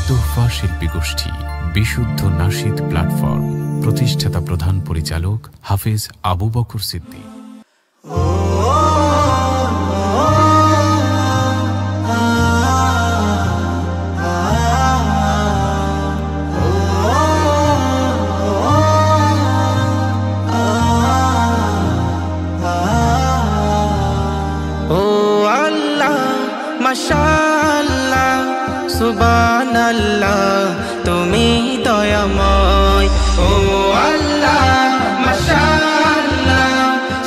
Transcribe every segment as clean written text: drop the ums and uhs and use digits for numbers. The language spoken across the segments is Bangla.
তোহফা শিল্পী গোষ্ঠী, বিশুদ্ধ নাশিদ প্ল্যাটফর্ম, প্রতিষ্ঠাতা প্রধান পরিচালক হাফেজ আবু বকর সিদ্দিক। মাশাআল্লাহ সুবহানাল্লাহ তুমি দয়াময়। ও আল্লাহ মাশাআল্লাহ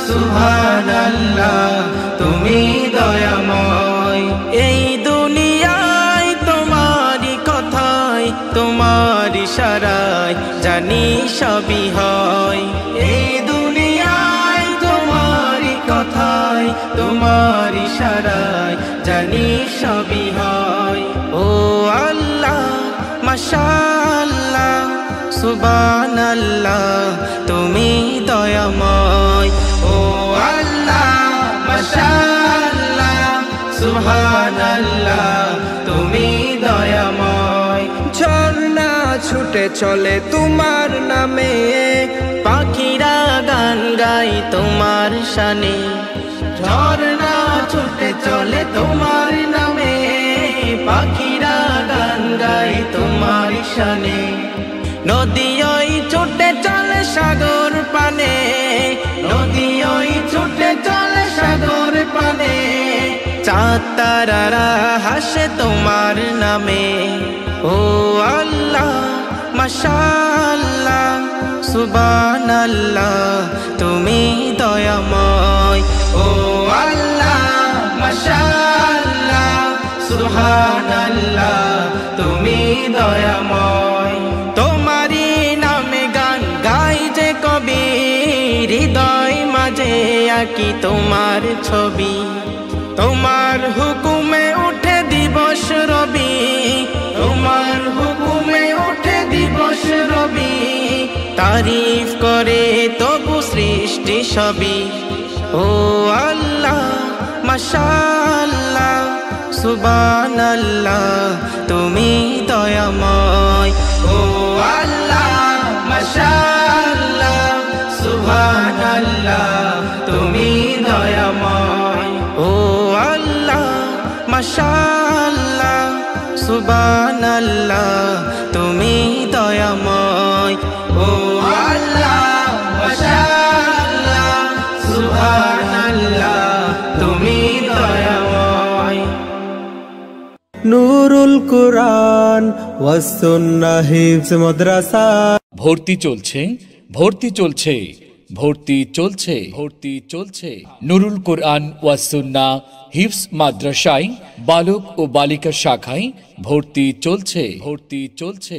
সুবহানাল্লাহ তুমি দয়াময়। এই দুনিয়ায় তোমারই কথায়, তোমার ইশারায় জানি সবই হয়। এই দুনিয়ায় তোমারই কথায়, তোমার ইশারায় জানি সবই হয়। ও আল্লাহ মাশাআল্লাহ সুবহানাল্লাহ তুমি দয়াময়। ও আল্লাহ মাশাআল্লাহ সুবহানাল্লাহ তুমি দয়াময়। ঝর্ণা ছুটে চলে তোমার নামে, পাখিরা গান গায় তোমার শানে। ঝর্ণা ছুটে চলে তোমার নামে, পাখিরা গান গায় তোমার শানে। নদী ওই ছুটে চলে সাগর পানে, নদী ওই ছুটে চলে সাগর পানে। চাঁদ তারারা হাসে তোমার নামে। ও আল্লাহ মাশাআল্লাহ সুবহানাল্লাহ তুমি দয়াময়। ও আল্লাহ মাশাআল্লাহ সুবহানাল্লাহ তুমি দয়াময়। তোমারই নামে গান গাই যে কবি, হৃদয় মাঝে আঁকি তোমার ছবি। তোমার হুকুমে উঠে দিবস রবি, তোমার হুকুমে উঠে দিবস রবি। তারিফ করে তবু সৃষ্টি সবই। ও আল্লাহ মাশাআল্লাহ সুবহানাল্লাহ তুমি দয়াময়। ও আল্লাহ মাশাআল্লাহ সুবহানাল্লাহ তুমি দয়াময়। ও আল্লাহ মাশাআল্লাহ সুবহানাল্লাহ তুমি দয়াময়। ও আল্লাহ মাশাআল্লাহ সুবহানাল্লাহ তুমি দয়াময়। নুরুল কুরআন ওয়াস সুন্নাহ হিফজ মাদ্রাসা। ভর্তি চলছে, ভর্তি চলছে, ভর্তি চলছে, ভর্তি চলছে নুরুল কুরআন ওয়াস সুন্নাহ হিফজ মাদ্রাসায় বালক ও বালিকা শাখায় ভর্তি চলছে, ভর্তি চলছে।